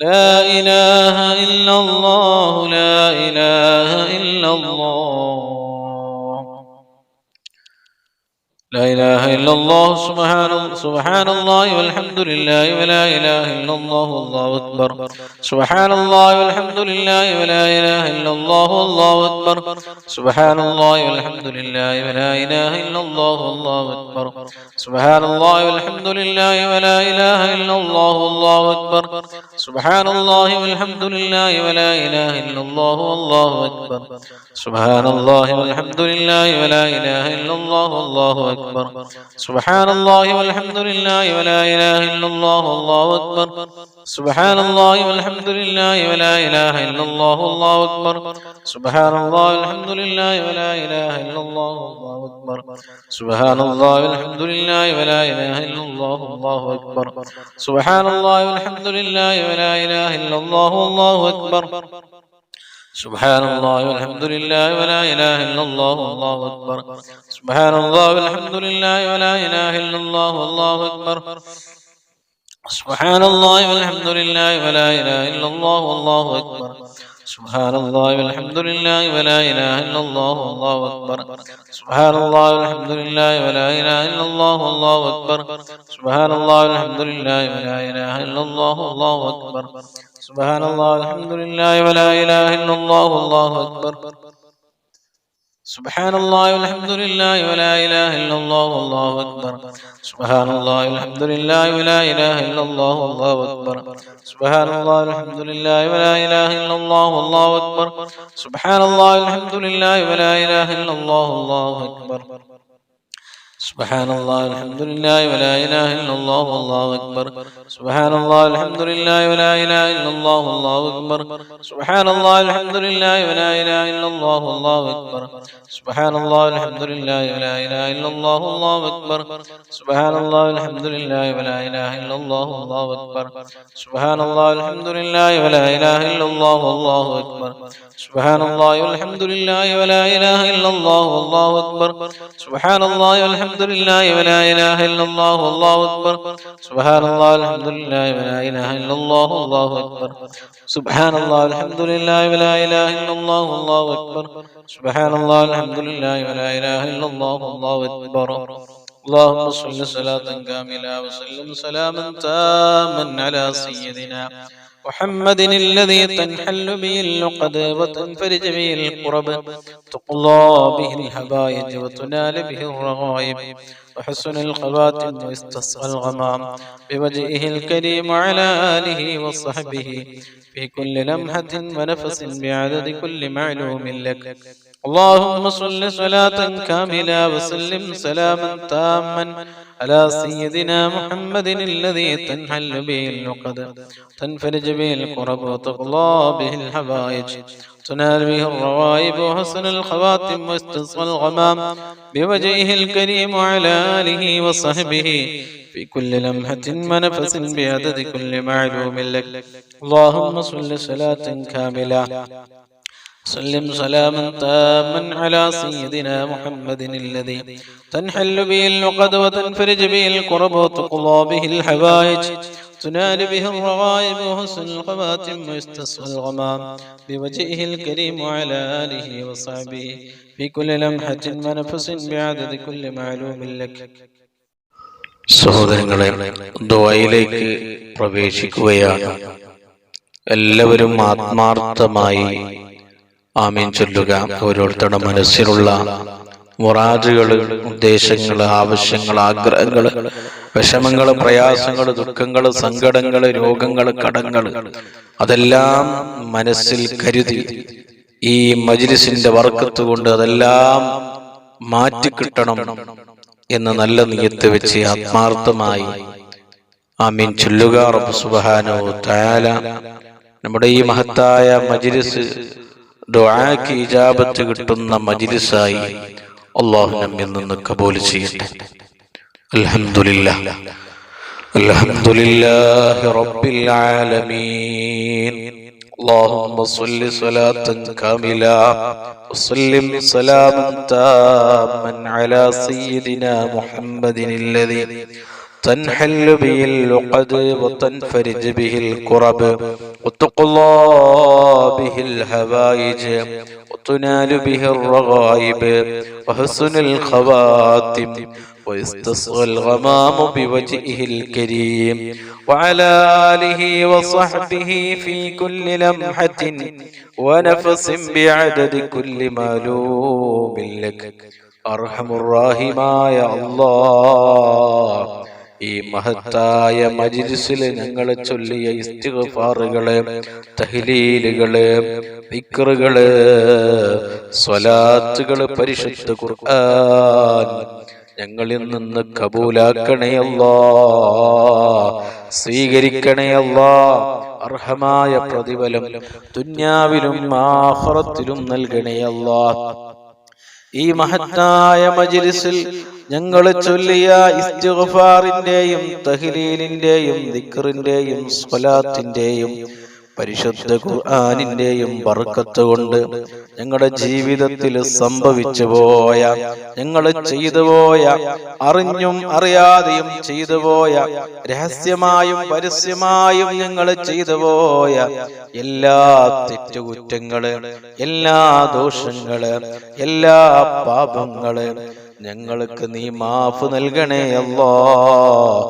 لا إله إلا الله لا إله إلا الله لا إله إلا الله سبحان الله والحمد لله ولا إله إلا الله والله أكبر سبحان الله والحمد لله ولا إله إلا الله والله أكبر سبحان الله والحمد لله ولا إله إلا الله والله أكبر سبحان الله والحمد لله ولا إله إلا الله والله أكبر سبحان الله والحمد لله ولا إله إلا الله والله أكبر سبحان الله والحمد لله ولا إله إلا الله والله أكبر سبحان الله والحمد لله ولا إله إلا الله والله أكبر سبحان الله والحمد لله ولا إله إلا الله والله أكبر سبحان الله والحمد لله ولا إله إلا الله والله أكبر سبحان الله والحمد لله ولا إله إلا الله والله أكبر سبحان الله والحمد لله ولا إله إلا الله والله أكبر سبحان الله والحمد لله ولا إله إلا الله والله أكبر سبحان الله والحمد لله ولا إله إلا الله والله أكبر سبحان الله والحمد لله ولا إله إلا الله والله أكبر سبحان الله والحمد لله ولا إله إلا الله والله أكبر سبحان الله والحمد لله ولا إله إلا الله والله أكبر سبحان الله والحمد لله ولا إله إلا الله والله أكبر سبحان الله والحمد لله ولا إله إلا الله والله أكبر سبحان الله والحمد لله ولا إله إلا الله والله أكبر سبحان الله والحمد لله ولا إله إلا الله والله أكبر سبحان الله والحمد لله ولا إله إلا الله والله أكبر سبحان الله والحمد لله ولا إله إلا الله والله أكبر سبحان الله والحمد لله ولا إله إلا الله والله أكبر سبحان الله والحمد لله ولا إله إلا الله والله أكبر سبحان الله والحمد لله ولا إله إلا الله والله أكبر سبحان الله والحمد لله ولا إله إلا الله والله أكبر سبحان الله والحمد لله ولا إله إلا الله والله أكبر سبحان الله والحمد لله ولا إله إلا الله والله أكبر سبحان الله والحمد لله ولا إله إلا الله والله أكبر سبحان الله والحمد لله ولا إله إلا الله والله أكبر سبحان الله والحمد لله ولا إله إلا الله والله أكبر سبحان الله والحمد لله ولا إله إلا الله والله أكبر سبحان الله والحمد لله ولا إله إلا الله والله أكبر اللهم صل صلاة كاملة وسلم سلاما تاما على سيدنا محمد الذي تنحل به اللقد وتنفرج به الكرب تقضى به الحبائج وتنال به الرغائب وحسن الخواتم واستسقى الغمام بوجهه الكريم وعلى آله وصحبه في كل لمحة ونفس بعدد كل معلوم لك اللهم صل صلاة كاملة وسلم سلاما تاما على سيدنا محمد الذي تنحل به اللقد تنفرج به الكرب وتقضى به الحوائج تنال به الروائب وحسن الخواتم واستسقى الغمام بوجهه الكريم وعلى آله وصحبه في كل لمحة ونفس بعدد كل معلوم لك اللهم صل صلاة كاملة سلم سلاما تاما على سيدنا محمد الذي تنحل به اللقد وتنفرج به الكرب وتقضى به الحوائج تنال به الرغائب وحسن الخواتم ويستسقى الغمام بوجهه الكريم وعلى آله وصحبه في كل لمحة ونفس بعدد كل معلوم لك. സഹോദരങ്ങളെ, ദുആയിലേക്ക് പ്രവേശിക്കുകയാണ്. എല്ലാവരും ആത്മാർത്ഥമായി ആമീൻ ചൊല്ലുക. ഓരോരുത്തരുടെ മനസ്സിലുള്ള മുറാദുകൾ, ഉദ്ദേശങ്ങൾ, ആവശ്യങ്ങൾ, ആഗ്രഹങ്ങൾ, വിഷമങ്ങൾ, പ്രയാസങ്ങൾ, ദുഃഖങ്ങൾ, സങ്കടങ്ങൾ, രോഗങ്ങൾ, കടങ്ങൾ അതെല്ലാം മനസ്സിൽ കരുതി ഈ മജ്ലിസിന്റെ ബർക്കത്ത് കൊണ്ട് അതെല്ലാം മാറ്റിക്കിട്ടണം എന്ന നല്ല നിയത്ത് വെച്ച് ആത്മാർത്ഥമായി ആമീൻ ചൊല്ലുക. റബ്ബ് സുബ്ഹാനഹു വ തആല നമ്മുടെ ഈ മഹത്തായ മജ്ലിസ് ദുആക്ക് ഇജാബത്ത് കിട്ടുന്ന മജ്ലിസായി അല്ലാഹു നമ്മിൽ നിന്ന് കബൂൽ ചെയ്യട്ടെ. അൽഹംദുലില്ലാഹ് അൽഹംദുലില്ലാഹി റബ്ബിൽ ആലമീൻ. اللهم صل صلاة كاملة وسلم سلاما تاما على سيدنا محمد الذي تنحل به اللقد وتنفرج به الكرب وتقضى به الحوائج وتنال به الرغائب وحسن الخواتم ويستسقى الغمام بوجهه الكريم وعلى آله وصحبه في كل لمحة ونفس بعدد كل معلوم لك أرحم الراحمين يا الله. ഈ മഹത്തായ മജ്‌ലിസിൽ ഞങ്ങൾ ചൊല്ലിയ ഇസ്തിഗ്ഫാറുകള്, തഹ്ലീലുകള്, ദിക്റുകള്, സ്വലാത്തുകള്, പരിശുദ്ധ ഖുർആൻ ഞങ്ങളിൽ നിന്ന് കബൂലാക്കണേ അല്ലാഹ്, സ്വീകരിക്കണേ അല്ലാഹ്. അർഹമായ പ്രതിഫലം ദുനിയാവിലും ആഖിറത്തിലും നൽകണേ അല്ലാഹ്. ഈ മഹത്തായ മജ്‌ലിസിൽ ഞങ്ങൾ ചൊല്ലിയ ഇസ്തിഗ്ഫാറിന്റെയും തഹ്ലീലിന്റെയും ദിക്റിന്റെയും സ്വലാത്തിന്റെയും പരിശുദ്ധ ഖുർആനിന്റെയും ബർക്കത്ത് കൊണ്ട് ഞങ്ങളുടെ ജീവിതത്തിൽ സംഭവിച്ചു പോയ, ഞങ്ങൾ ചെയ്തു പോയ, അറിഞ്ഞും അറിയാതെയും ചെയ്തു പോയ, രഹസ്യമായും പരസ്യമായും ഞങ്ങൾ ചെയ്തു പോയ എല്ലാ തെറ്റുകുറ്റങ്ങള്, എല്ലാ ദോഷങ്ങള്, എല്ലാ പാപങ്ങള് ഞങ്ങൾക്ക് നീ മാഫ് നൽകണേ അല്ലാഹ്,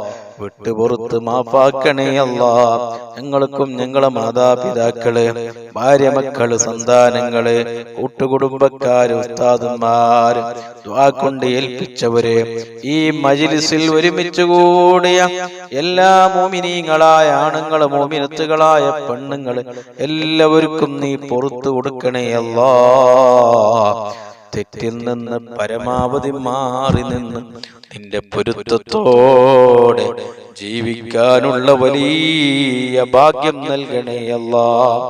വിട്ടുപുറത്ത് മാഫാക്കണേ അല്ലാഹ്. ഞങ്ങൾക്കും ഞങ്ങളെ മാതാപിതാക്കള്, ഭാര്യ, മക്കള്, സന്താനങ്ങള്, കൂട്ടുകുടുംബക്കാര്, ഉസ്താദന്മാര്, ദുആ കൊണ്ട് ഏൽപ്പിച്ചവര്, ഈ മജ്‌ലിസിൽ ഒരുമിച്ച് കൂടിയ എല്ലാ മോമിനീങ്ങളായ ആണുങ്ങള്, മോമിനത്തുകളായ പെണ്ണുങ്ങള് എല്ലാവർക്കും നീ പുറത്തു കൊടുക്കണേ അല്ലാഹ്. തെറ്റിൽ നിന്ന് പരമാവധി മാറി നിന്ന് നിന്റെ പൊരുത്തത്തോടെ ജീവിക്കാനുള്ള വലിയ ഭാഗ്യം നൽകണേ അല്ലാഹ്.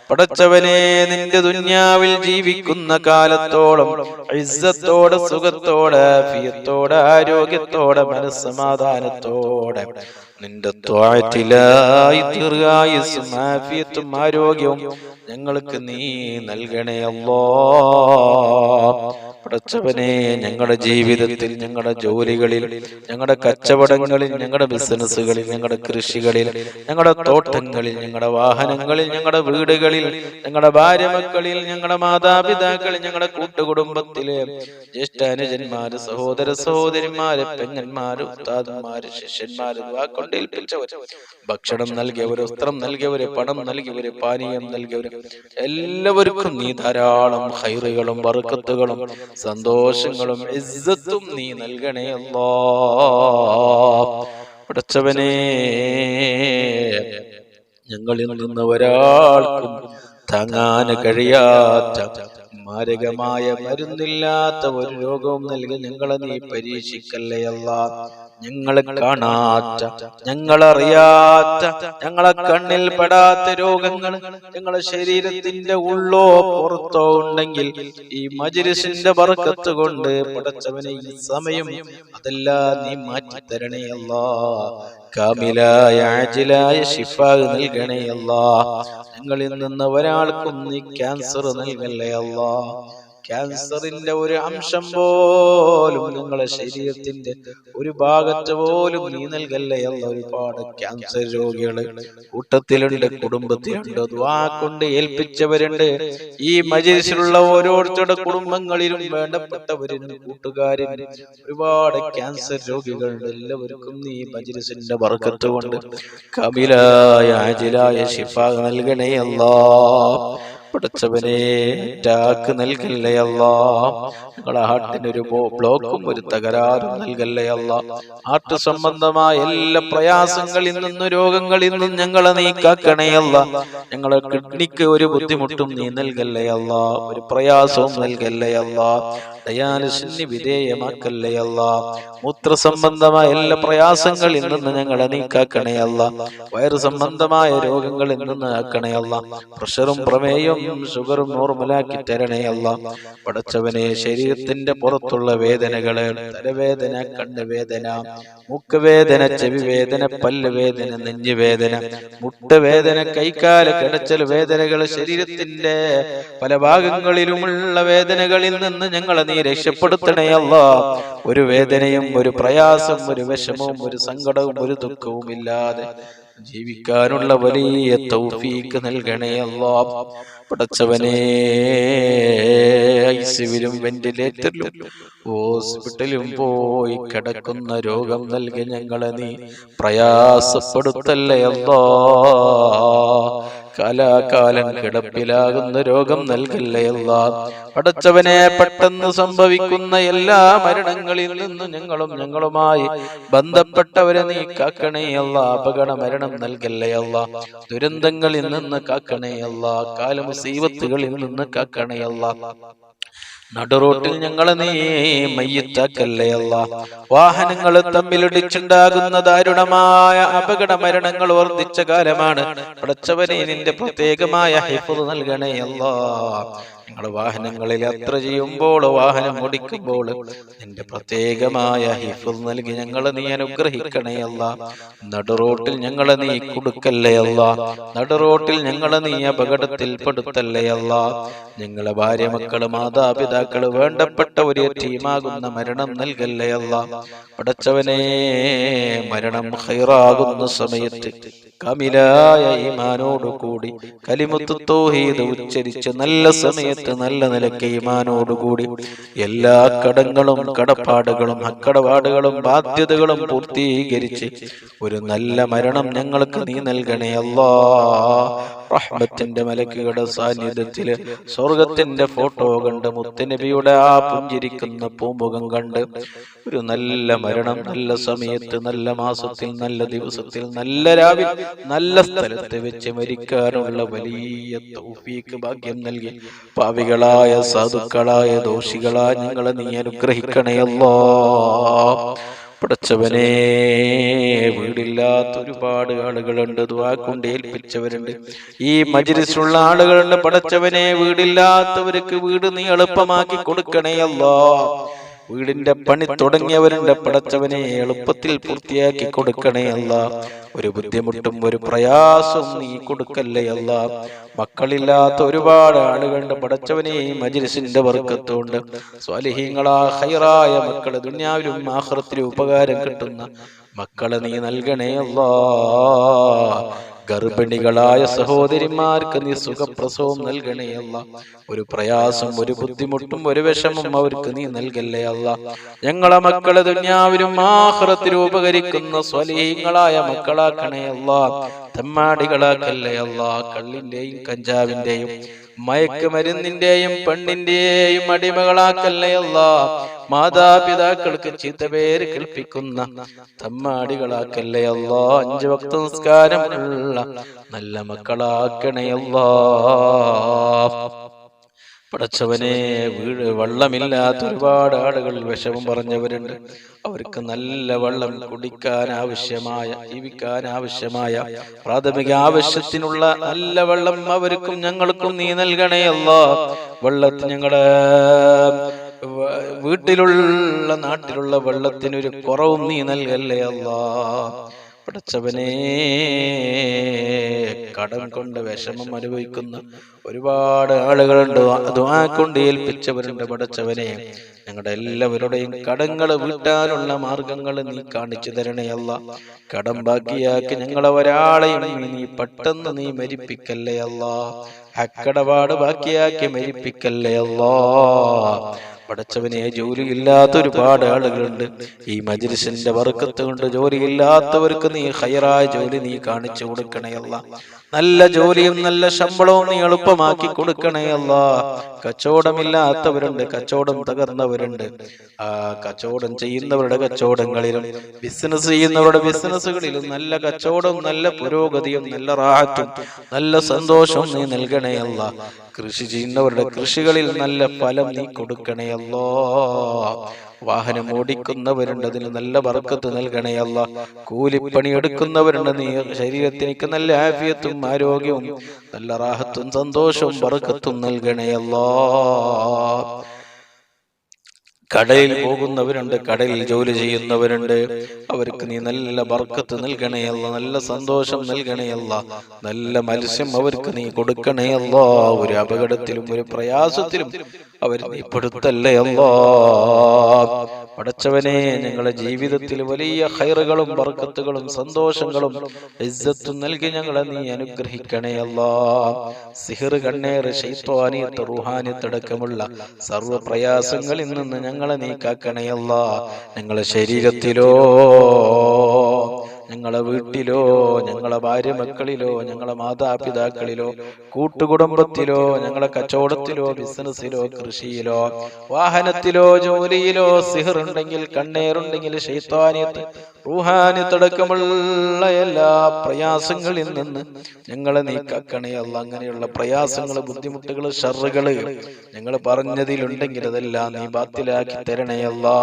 പടച്ചവനെ, നിന്റെ ദുനിയാവിൽ ജീവിക്കുന്ന കാലത്തോളം ഇസ്സത്തോടെ, സുഖത്തോടെ, ആഫിയത്തോടെ, ആരോഗ്യത്തോടെ, മനസ്സമാധാനത്തോടെ നിന്റെ ത്വാഅത്തിലായി ദീർഘായുസ്സും ആഫിയത്തും ആരോഗ്യവും ഞങ്ങൾക്ക് നീ നൽകണേ അല്ലാഹ്. പടച്ചവനെ, ഞങ്ങളുടെ ജീവിതത്തിൽ, ഞങ്ങളുടെ ജോലികളിൽ, ഞങ്ങളുടെ കച്ചവടങ്ങളിൽ, ഞങ്ങളുടെ ബിസിനസ്സുകളിൽ, ഞങ്ങളുടെ കൃഷികളിൽ, ഞങ്ങളുടെ തോട്ടങ്ങളിൽ, ഞങ്ങളുടെ വാഹനങ്ങളിൽ, ഞങ്ങളുടെ വീടുകളിൽ, ഞങ്ങളുടെ ഭാര്യ മക്കളിൽ, ഞങ്ങളുടെ മാതാപിതാക്കളിൽ, ഞങ്ങളുടെ കൂട്ടുകുടുംബത്തിലെ ജ്യേഷ്ഠാനുജന്മാര്, സഹോദര സഹോദരിമാര്, പെങ്ങന്മാര്, ഉസ്താദന്മാര്, ശിഷ്യന്മാര്, വാക്കൊണ്ടേൽപ്പിച്ചവര്, ഭക്ഷണം നൽകിയവര്, വസ്ത്രം നൽകിയവര്, പണം നൽകിയവര്, പാനീയം നൽകിയവര് എല്ലാവർക്കും നീ ധാരാളം ഖൈറുകളും ബർക്കത്തുകളും സന്തോഷങ്ങളും ഇസ്സത്തും നീ നൽകണേ അല്ലാഹ്. പടച്ചവനെ, ഞങ്ങളിൽ നിന്ന് ഒരാൾക്കും താങ്ങാൻ കഴിയാത്ത, മാരകമായ മരുന്നില്ലാത്ത ഒരു രോഗവും നൽകി ഞങ്ങളെ നീ പരീക്ഷിക്കല്ലേ അല്ലാഹ്. ഞങ്ങളെ കാണാത്ത, ഞങ്ങളറിയാത്ത, ഞങ്ങളെ കണ്ണിൽ പെടാത്ത രോഗങ്ങൾ ഞങ്ങളെ ശരീരത്തിന്റെ ഉള്ളോ പുറത്തോ ഉണ്ടെങ്കിൽ ഈ മജ്‌ലിസിന്റെ ബർക്കത്ത് കൊണ്ട് പടച്ചവനെ ഈ സമയം അതെല്ലാം നീ മാറ്റി തരണേ അല്ലാഹ്. കാമിലായ ആജിലായ ശിഫാ നൽകണേ അല്ലാഹ്. ഞങ്ങളിൽ നിന്ന് ഒരാൾക്കും നീ ക്യാൻസർ നൽകല്ലേ അല്ലാഹ്. ക്യാൻസറിന്റെ ഒരു അംശം പോലും നിങ്ങളെ ശരീരത്തിന്റെ ഒരു ഭാഗത്ത് പോലും നീ നൽകല്ലേ അല്ലാഹ്. ഒരുപാട് ക്യാൻസർ രോഗികള് കൂട്ടത്തിലുണ്ട്, കുടുംബത്തിലുണ്ട്, ദുആ കൊണ്ട് ഏൽപ്പിച്ചവരുണ്ട്. ഈ മജ്‌ലിസിലുള്ള ഓരോരുത്തരുടെ കുടുംബങ്ങളിലും വേണ്ടപ്പെട്ടവരും കൂട്ടുകാരും ഒരുപാട് ക്യാൻസർ രോഗികളുണ്ട്. എല്ലാവർക്കും നീ മജ്‌ലിസിന്റെ ബർക്കത്ത് കൊണ്ട് കാമിലായ ആജിലായ ശിഫാ നൽകണേ അല്ലാഹ്. പടച്ചവനെ, അറ്റാക്ക് നൽകല്ലേ അല്ലാഹ്. ഞങ്ങളുടെ ഹാർട്ടിനൊരു ബ്ലോക്കും ഒരു തകരാറും നൽകല്ലേ അല്ലാഹ്. ഹാർട്ട് സംബന്ധമായ എല്ലാ പ്രയാസങ്ങളിൽ നിന്നും രോഗങ്ങളിൽ നിന്നും ഞങ്ങളെ നീ കാക്കണേ അല്ലാഹ്. ഞങ്ങളെ കിഡ്നിക്ക് ഒരു ബുദ്ധിമുട്ടും നീ നൽകല്ലേ അല്ലാഹ്. ഒരു പ്രയാസവും നൽകല്ലേ അല്ലാഹ്. ഡയാലിസിന് വിധേയമാക്കല്ലേ അല്ലാഹ്. മൂത്ര സംബന്ധമായ എല്ലാ പ്രയാസങ്ങളിൽ നിന്ന് ഞങ്ങളെ നീ കാക്കണേ അല്ലാഹ്. വയറ് സംബന്ധമായ രോഗങ്ങളിൽ നിന്ന് ആക്കണേ അല്ലാഹ്. പ്രഷറും പ്രമേയവും ഷുഗറും നോർമലാക്കി തരണേ അല്ല. പടച്ചവനെ ശരീരത്തിന്റെ പുറത്തുള്ള വേദനകള്, തലവേദന, കണ്ണുവേദന, മുക്കുവേദന, ചെവി വേദന, പല്ല് വേദന, നെഞ്ചുവേദന, മുട്ടുവേദന, കൈകാല് കിടച്ചൽ വേദനകൾ, ശരീരത്തിന്റെ പല ഭാഗങ്ങളിലുമുള്ള വേദനകളിൽ നിന്ന് ഞങ്ങളെ നീ രക്ഷപ്പെടുത്തണേ അല്ല. ഒരു വേദനയും ഒരു പ്രയാസം ഒരു വിഷമവും ഒരു സങ്കടവും ഒരു ദുഃഖവും ഇല്ലാതെ ജീവിക്കാനുള്ള വലിയ തൗഫീക്ക് നൽകണേ അല്ലാ. പടച്ചവനെ ഐസിയുവിലും വെന്റിലേറ്ററിലും ഹോസ്പിറ്റലിലും പോയി കിടക്കുന്ന രോഗം നൽകി ഞങ്ങളെ നീ പ്രയാസപ്പെടുത്തല്ലേ അല്ലാ. കാലാകാലം കിടപ്പിലാകുന്ന രോഗം നൽകല്ലേ അല്ലാ. പടച്ചവനെ പെട്ടെന്ന് സംഭവിക്കുന്ന എല്ലാ മരണങ്ങളിൽ നിന്നും ഞങ്ങളുമായി ബന്ധപ്പെട്ടവരെ നീ കാക്കണേ അല്ലാ. അപകട മരണം നൽകല്ലേ അല്ലാ. ദുരന്തങ്ങളിൽ നിന്ന് കാക്കണേ അല്ലാ. കാലമുസീബത്തുകളിൽ നിന്ന് കാക്കണേ അല്ലാ. നടുറോട്ടിൽ ഞങ്ങളെ നീ മയ്യിത്താക്കല്ലേ അല്ലാ. വാഹനങ്ങൾ തമ്മിലിടിച്ചുണ്ടാകുന്ന ദാരുണമായ അപകട മരണങ്ങൾ വർദ്ധിച്ച കാലമാണ്. പടച്ചവനെ നിന്റെ പ്രത്യേകമായ ഹിഫ്ള് നൽകണേ അല്ലാ. ഞങ്ങൾ വാഹനങ്ങളിൽ യാത്ര ചെയ്യുമ്പോൾ, വാഹനം ഓടിക്കുമ്പോൾ നിന്റെ പ്രത്യേകമായ ഹിഫ്ള് നൽകി ഞങ്ങളെ നീ അനുഗ്രഹിക്കണേ അല്ലാ. നടുറോട്ടിൽ ഞങ്ങളെ നീ കൊടുക്കല്ലേ അല്ലാ. നടുറോട്ടിൽ ഞങ്ങളെ നീ അപകടത്തിൽ പെടുത്തല്ലേ അല്ലാ. ഞങ്ങളെ ഭാര്യ, മക്കള്, മാതാപിതാക്കള്, വേണ്ടപ്പെട്ട ഒരു ടീമാകുന്ന മരണം നൽകല്ലേ അല്ലാ. പടച്ചവനെ മരണം ഖൈറാകുന്ന സമയത്ത് കാമിലായ ഈമാനോടുകൂടി കലിമത്ത് തൗഹീദ് ഉച്ചരിച്ച് നല്ല സമയത്ത് നല്ല നിലയ്ക്ക് ഈമാനോടുകൂടി എല്ലാ കടങ്ങളും കടപ്പാടുകളും അക്കടപാടുകളും ബാധ്യതകളും പൂർത്തീകരിച്ച് ഒരു നല്ല മരണം ഞങ്ങൾക്ക് നീ നൽകണേ അല്ലാ. റഹ്മത്തിന്റെ മലക്കുകളുടെ സാന്നിധ്യത്തില് സ്വർഗത്തിന്റെ ഫോട്ടോ കണ്ട് മുത്തുനബിയുടെ ആ പുഞ്ചിരിക്കുന്ന പൂമുഖം കണ്ട് ഒരു നല്ല മരണം നല്ല സമയത്ത് നല്ല മാസത്തിൽ നല്ല ദിവസത്തിൽ നല്ല രാവിൽ നല്ല സ്ഥലത്ത് വെച്ച് മരിക്കാനുള്ള വലിയ തൗഫീക്ക് ഭാഗ്യം നൽകി പാവികളായ സാധുക്കളായ ദോഷികളായ ഞങ്ങളെ നീ അനുഗ്രഹിക്കണേ അല്ലാ. പടച്ചവനെ വീടില്ലാത്ത ഒരുപാട് ആളുകളുണ്ട്, ദുആ കൊണ്ട് ഏൽപ്പിച്ചവരുണ്ട്, ഈ മജ്‌ലിസിലുള്ള ആളുകളുണ്ട്. പടച്ചവനെ വീടില്ലാത്തവർക്ക് വീട് നീ എളുപ്പമാക്കി കൊടുക്കണേ അല്ലാ. വീടിന്റെ പണി തുടങ്ങിയവരുണ്ട്, പടച്ചവനെ എളുപ്പത്തിൽ പൂർത്തിയാക്കി കൊടുക്കണേ അല്ലാ. ഒരു ബുദ്ധിമുട്ടും ഒരു പ്രയാസവും നീ കൊടുക്കല്ലേ അല്ലാ. മക്കളില്ലാത്ത ഒരുപാട് ആളുകളുണ്ട്, പടച്ചവനെ ഈ മജ്‌ലിസിന്റെ ബർക്കത്തുകൊണ്ട് സ്വാലിഹീങ്ങളാ ഖൈറായ മക്കള് ദുനിയാവിലും ആഖിറത്തിലും ഉപകാരം കിട്ടുന്ന മക്കളെ നീ നൽകണേ അല്ലാ. ഗർഭിണികളായ സഹോദരിമാർക്ക് നീ സുഖപ്രസവം നൽകണേ അല്ലാ. ഒരു പ്രയാസം ഒരു ബുദ്ധിമുട്ടും ഒരു വിഷമം അവർക്ക് നീ നൽകല്ലേ അല്ലാ. ഞങ്ങളെ മക്കളെ ദുനിയാവിലും ആഖിറത്തിലും ഉപകരിക്കുന്ന സ്വലീഹങ്ങളായ മക്കളാക്കണേ അല്ലാ. തെമ്മാടികളാക്കല്ലേ അല്ലാ. കള്ളിന്റെയും കഞ്ചാവിന്റെയും മയക്കുമരുന്നിന്റെയും പെണ്ണിന്റെയും അടിമകളാക്കല്ലേ അല്ലാ. മാതാപിതാക്കൾക്ക് ചീത്തപേര് കേൾപ്പിക്കുന്ന തമ്മാടികളാക്കല്ലേ അല്ലാ. 5 വക്ത നിസ്കാരമുള്ള നല്ല മക്കളാക്കണേ അല്ലാ. പടച്ചവനെ വെള്ളമില്ലാത്ത ഒരുപാട് ആളുകൾ വിഷമം പറഞ്ഞവരുണ്ട്. അവർക്ക് നല്ല വെള്ളം കുടിക്കാൻ ആവശ്യമായ ജീവിക്കാൻ ആവശ്യമായ പ്രാഥമിക ആവശ്യത്തിനുള്ള നല്ല വെള്ളം അവർക്കും ഞങ്ങൾക്കും നീ നൽകണേ അല്ലാ. വെള്ളത്തിന് ഞങ്ങളുടെ വീട്ടിലുള്ള നാട്ടിലുള്ള വെള്ളത്തിനൊരു കുറവും നീ നൽകല്ലേ അല്ലാ. പടച്ചവനെ കടം കൊണ്ട് വിഷമം അനുഭവിക്കുന്ന ഒരുപാട് ആളുകളുണ്ട്, ദുആ കൊണ്ട് ഏൽപ്പിച്ചവരുണ്ട്. പടച്ചവനെ ഞങ്ങളുടെ എല്ലാവരുടെയും കടങ്ങൾ വീട്ടാനുള്ള മാർഗങ്ങൾ നീ കാണിച്ചു തരണേ അല്ലാ. കടം ബാക്കിയാക്കി ഞങ്ങളെ ഒരാളെയും നീ പെട്ടെന്ന് നീ മരിപ്പിക്കല്ലേ അല്ലാ. അക്കടപാട് ബാക്കിയാക്കി മരിപ്പിക്കല്ലേ അല്ലാ. പടച്ചവനെ ജോലിയില്ലാത്ത ഒരുപാട് ആളുകളുണ്ട്, ഈ മജ്‌ലിസിന്റെ ബർക്കത്ത് കൊണ്ട് ജോലിയില്ലാത്തവർക്ക് നീ ഖൈറായ ജോലി നീ കാണിച്ചു കൊടുക്കണേ അല്ലാ. നല്ല ജോലിയും നല്ല ശമ്പളവും നീ എളുപ്പമാക്കി കൊടുക്കണേ അല്ലാ. കച്ചവടമില്ലാത്തവരുണ്ട്, കച്ചവടം തകർന്നവരുണ്ട്. ആ കച്ചവടം ചെയ്യുന്നവരുടെ കച്ചവടങ്ങളിലും ബിസിനസ് ചെയ്യുന്നവരുടെ ബിസിനസ്സുകളിലും നല്ല കച്ചവടവും നല്ല പുരോഗതിയും നല്ല റാഹത്തും നല്ല സന്തോഷവും നീ നൽകണേ അല്ലാ. കൃഷി ചെയ്യുന്നവരുടെ കൃഷികളിൽ നല്ല ഫലം നീ കൊടുക്കണേ അല്ലാ. വാഹനം ഓടിക്കുന്നവരുണ്ട്, അതിന് നല്ല ബർക്കത്ത് നൽകണേ അല്ലാ. കൂലിപ്പണി എടുക്കുന്നവരുണ്ട്, നീ ശരീരത്തിനേക്ക് നല്ല ആഫിയത്തും ആരോഗ്യവും നല്ല റാഹത്തും സന്തോഷവും ബർക്കത്തും നൽകണേ അല്ലാ. കടലിൽ പോകുന്നവരുണ്ട്, കടലിൽ ജോലി ചെയ്യുന്നവരുണ്ട്, അവർക്ക് നീ നല്ല ബർക്കത്ത് നൽകണേ അല്ലാ, നല്ല സന്തോഷം നൽകണേ അല്ലാ, നല്ല മത്സ്യം അവർക്ക് നീ കൊടുക്കണേ അല്ലാ. ഒരു അപകടത്തിലും ഒരു പ്രയാസത്തിലും അവർ നീ പെടുത്തല്ലേ അല്ലാ. പടച്ചവനെ, ഞങ്ങളുടെ ജീവിതത്തിൽ വലിയ ഖൈറുകളും ബർക്കത്തുകളും സന്തോഷങ്ങളും ഇസ്സത്തും നൽകി ഞങ്ങളെ നീ അനുഗ്രഹിക്കണേ അല്ലാ. സിഹ്ർ, കണ്ണേറ്, ശൈത്വാനിയത്ത്, റൂഹാനിയത്ത് അടക്കമുള്ള സർവ്വ പ്രയാസങ്ങളിൽ നിന്ന് ഞങ്ങളെ നീ കാക്കണേ അല്ലാ. ഞങ്ങളുടെ ശരീരത്തിലോ, ഞങ്ങളെ വീട്ടിലോ, ഞങ്ങളെ ഭാര്യ മക്കളിലോ, ഞങ്ങളെ മാതാപിതാക്കളിലോ, കൂട്ടുകുടുംബത്തിലോ, ഞങ്ങളെ കച്ചവടത്തിലോ, ബിസിനസ്സിലോ, കൃഷിയിലോ, വാഹനത്തിലോ, ജോലിയിലോ സിഹർ ഉണ്ടെങ്കിൽ, കണ്ണേറുണ്ടെങ്കിൽ, ശൈത്വാനിയത്ത്, റൂഹാനിയത്ത് അടക്കമുള്ള എല്ലാ പ്രയാസങ്ങളിൽ നിന്ന് ഞങ്ങളെ നീ കാക്കണേ അല്ലാ. അങ്ങനെയുള്ള പ്രയാസങ്ങൾ, ബുദ്ധിമുട്ടുകൾ, ഷർറുകള് ഞങ്ങൾ പറഞ്ഞതിലുണ്ടെങ്കിൽ അതെല്ലാം നീ ബാത്തിലാക്കി തരണേ അല്ലാ.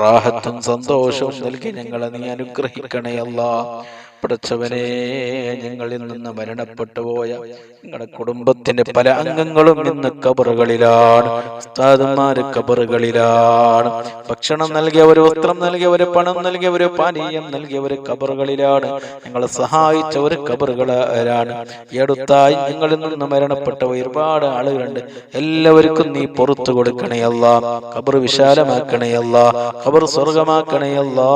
റാഹത്തും സന്തോഷവും നൽകി ഞങ്ങളെ നീ അനുഗ്രഹിക്കണേ അല്ലാ. പടച്ചവനെ, ഞങ്ങളിൽ നിന്ന് മരണപ്പെട്ടു പോയ ഞങ്ങളുടെ കുടുംബത്തിന്റെ പല അംഗങ്ങളും ഇന്ന് കബറുകളിലാണ്. ഉസ്താദുമാര് കബറുകളിലാണ്. ഭക്ഷണം നൽകിയവര്, വസ്ത്രം നൽകിയവര്, പണം നൽകിയവര്, പാനീയം നൽകിയവര് കബറുകളിലാണ്. ഞങ്ങളെ സഹായിച്ചവര് കബറുകളിലാണ്. ഈ അടുത്തായി ഞങ്ങളിൽ നിന്ന് മരണപ്പെട്ട ഒരുപാട് ആളുകളുണ്ട്. എല്ലാവർക്കും നീ പുറത്തു കൊടുക്കണേ അല്ലാ. ഖബർ വിശാലമാക്കണേ അല്ലാ. ഖബർ സ്വർഗമാക്കണേ അല്ലാ.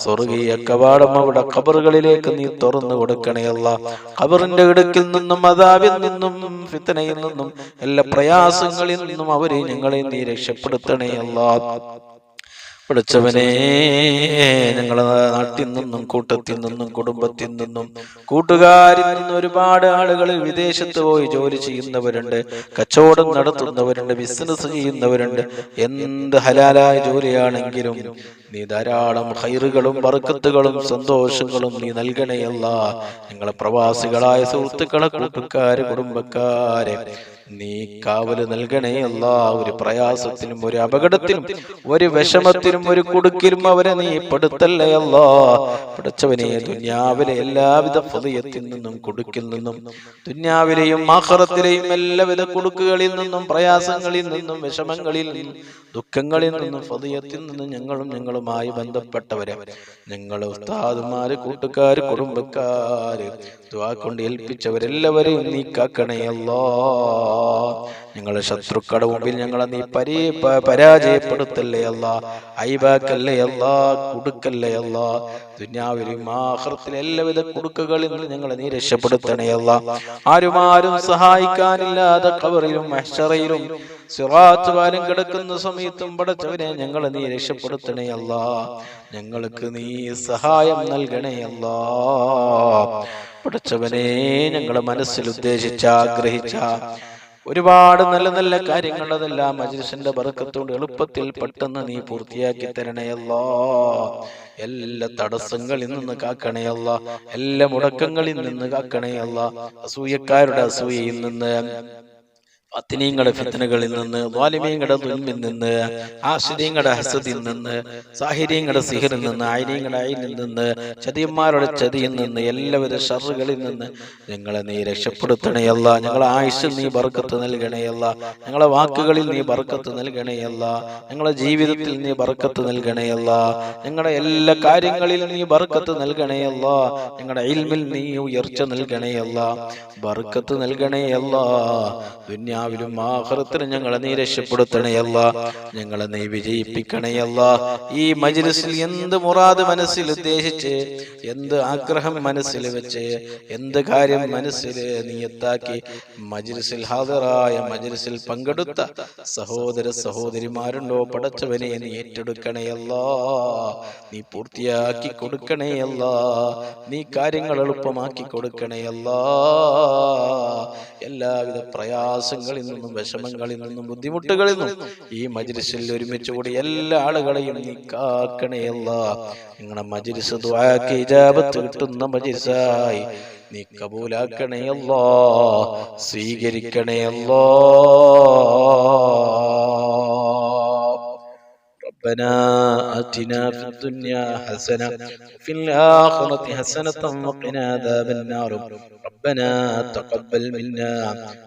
സ്വർഗീയ കവാടം അവിടെ ഖബറുകളിലേക്ക് നീ തുറന്നു കൊടുക്കണേ അല്ലാ. ഖബറിന്റെ ഇടുക്കിൽ നിന്നും, അദാബിൽ നിന്നും, ഫിത്നയിൽ നിന്നും, എല്ലാ പ്രയാസങ്ങളിൽ നിന്നും അവരെ ഞങ്ങളെ നീ രക്ഷപ്പെടുത്തണേ അല്ലാ. പടച്ചവനെ, ഞങ്ങളെ നാട്ടിൽ നിന്നും, കൂട്ടത്തിൽ നിന്നും, കുടുംബത്തിൽ നിന്നും, കൂട്ടുകാരിൽ നിന്നും ഒരുപാട് ആളുകൾ വിദേശത്ത് പോയി ജോലി ചെയ്യുന്നവരുണ്ട്, കച്ചവടം നടത്തുന്നവരുണ്ട്, ബിസിനസ് ചെയ്യുന്നവരുണ്ട്. എന്ത് ഹലാലായ ജോലിയാണെങ്കിലും നീ ധാരാളം ഖൈറുകളും ബർക്കത്തുകളും സന്തോഷങ്ങളും നീ നൽകണേ അല്ലാ. ഞങ്ങളെ പ്രവാസികളായ സുഹൃത്തുക്കളെ, കൂട്ടുകാരെ, കുടുംബക്കാരെ നീ കാവല് നൽകണേ അല്ലാ. ഒരു പ്രയാസത്തിനും, ഒരു അപകടത്തിനും, ഒരു വിഷമത്തിനും, ഒരു കുടുക്കിലും അവരെ നീ പെടുത്തല്ലേ അല്ലാ. പടച്ചവനെ, ദുനിയാവിലെ എല്ലാവിധ ഫളിയത്തിൽ നിന്നും, കുടുക്കിൽ നിന്നും, ദുനിയാവിലെയും ആഖിറത്തിലെയും എല്ലാവിധ കുടുക്കുകളിൽ നിന്നും, പ്രയാസങ്ങളിൽ നിന്നും, വിഷമങ്ങളിൽ നിന്നും, ദുഃഖങ്ങളിൽ നിന്നും, ഫളിയത്തിൽ നിന്നും ഞങ്ങളുമായി ബന്ധപ്പെട്ടവരെ, ഞങ്ങളെ ഉസ്താദുമാര്, കൂട്ടുകാര്, കുടുംബക്കാര്, ദുആ കൊണ്ട് ഏൽപ്പിച്ചവരെല്ലാവരെയും നീ കാക്കണേ അല്ലാ. ഞങ്ങളെ ശത്രുക്കളുടെ മുമ്പിൽ ഞങ്ങളെ നീ പരാജയപ്പെടുത്തല്ലേ അല്ലാ. ഐബാക്കല്ലേ അല്ലാ, കുടുക്കല്ലേ അല്ലാ. ദുനിയാവിലും ആഖിറത്തിലും എല്ലാവിധ കുടുക്കുകളിൽ നിന്ന് ഞങ്ങളെ നീ രക്ഷപ്പെടുത്തണേ അല്ലാ. ആരും സഹായിക്കാനില്ലാതെ ഖബറിലും മഹ്ശറയിലും സിറാത്ത് പാലം കിടക്കുന്ന സമയത്തും പടച്ചവനെ ഞങ്ങളെ നീ രക്ഷപ്പെടുത്തണേ അല്ലാ. ഞങ്ങൾക്ക് നീ സഹായം നൽകണേ അല്ലാ. പടച്ചവനെ, ഞങ്ങളുടെ മനസ്സിൽ ഉദ്ദേശിച്ച, ആഗ്രഹിച്ച ഒരുപാട് നല്ല നല്ല കാര്യങ്ങൾ അതെല്ലാം മജ്‌ലിസിന്റെ ബർക്കത്തോട് എളുപ്പത്തിൽ പെട്ടെന്ന് നീ പൂർത്തിയാക്കി തരണേ അല്ലാ. എല്ലാ തടസ്സങ്ങളിൽ നിന്ന് കാക്കണേ അല്ലാ. എല്ലാ മുടക്കങ്ങളിൽ നിന്ന് കാക്കണേ അല്ലാ. അസൂയക്കാരുടെ അസൂയയിൽ നിന്ന്, അത്തിനീങ്ങളുടെ ഫിത്നകളിൽ നിന്ന്, ളാലിമീങ്ങളുടെ ദുൽമിൽ നിന്ന്, ആശിരീങ്ങളുടെ ഹസദിൽ നിന്ന്, സാഹിരീങ്ങളുടെ സിഹറിൽ നിന്ന്, ആയിരീങ്ങളുടെ ഐനിൽ നിന്ന്, ചതിയന്മാരുടെ ചതിയിൽ നിന്ന്, എല്ലാവിധ ഷർറുകളിൽ നിന്ന് ഞങ്ങളെ നീ രക്ഷപ്പെടുത്തണേ അല്ലാ. ഞങ്ങളെ ആയുസ്സിൽ നീ ബർക്കത്ത് നൽകണേ അല്ലാ. ഞങ്ങളെ വാക്കുകളിൽ നീ ബർക്കത്ത് നൽകണേ അല്ലാ. ഞങ്ങളെ ജീവിതത്തിൽ നീ ബർക്കത്ത് നൽകണേ അല്ലാ. ഞങ്ങളുടെ എല്ലാ കാര്യങ്ങളിലും നീ ബർക്കത്ത് നൽകണേ അല്ലാ. ഞങ്ങളുടെ ഇൽമിൽ നീ ഉയർച്ച നൽകണേ അല്ലാ. ബർക്കത്ത് നൽകണേ അല്ലാ. ദുനിയാവിലും ആഖിറത്തിലും ഞങ്ങളെ നീ രക്ഷപ്പെടുത്തണേ അല്ലാ. ഞങ്ങളെ നീ വിജയിപ്പിക്കണേ അല്ലാ. ഈ മജ്‌ലിസിൽ എന്ത് മുറാദ് മനസ്സിൽ ഉദ്ദേശിച്ച്, എന്ത് ആഗ്രഹം മനസ്സിൽ വെച്ച്, എന്ത് കാര്യം മനസ്സിൽ നിയത്താക്കി മജ്‌ലിസിൽ ഹാദിറായ, മജ്‌ലിസിൽ പങ്കെടുത്ത സഹോദര സഹോദരിമാരുണ്ടോ പടച്ചവനെ നീ ഏറ്റെടുക്കണേ അല്ലാ. നീ പൂർത്തിയാക്കി കൊടുക്കണേ അല്ലാ. നീ കാര്യങ്ങൾ എളുപ്പമാക്കി കൊടുക്കണേ അല്ലാ. എല്ലാവിധ പ്രയാസങ്ങളിൽ നിന്നും, വിഷമങ്ങളിൽ നിന്നും, ബുദ്ധിമുട്ടുകളിൽ നിന്നും ഈ മജ്‌ലിസിൽ ഒരുമിച്ച് കൂടി എല്ലാ ആളുകളെയും നീ കാക്കണേ അല്ലാ. നിങ്ങളുടെ മജ്‌ലിസ് ദുആക്ക് ഇജാബത്ത് കിട്ടുന്ന മജ്‌ലിസായി നീ കബൂലാക്കണേ അല്ലാ, സ്വീകരിക്കണേ അല്ലാ. ربنا آتنا في الدنيا حسنة وفي الآخرة حسنة وقنا عذاب النار. ربنا تقبل منا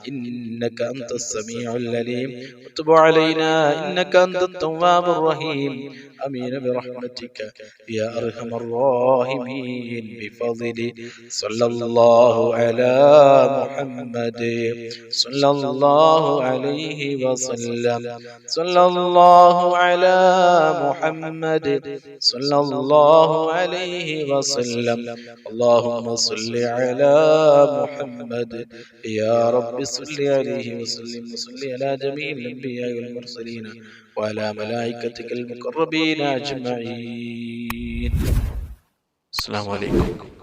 إنك أنت السميع العليم وتب علينا إنك أنت التواب الرحيم. آمين برحمتك يا أرحم الراحمين بفضل صلى الله على محمد صلى الله عليه وسلم. صلى الله على محمد صلى الله عليه وسلم. اللهم صل على محمد يا رب صل عليه وسلم وصل على جميع الأنبياء والمرسلين وعلى ملائكتك المقربين أجمعين. السلام عليكم.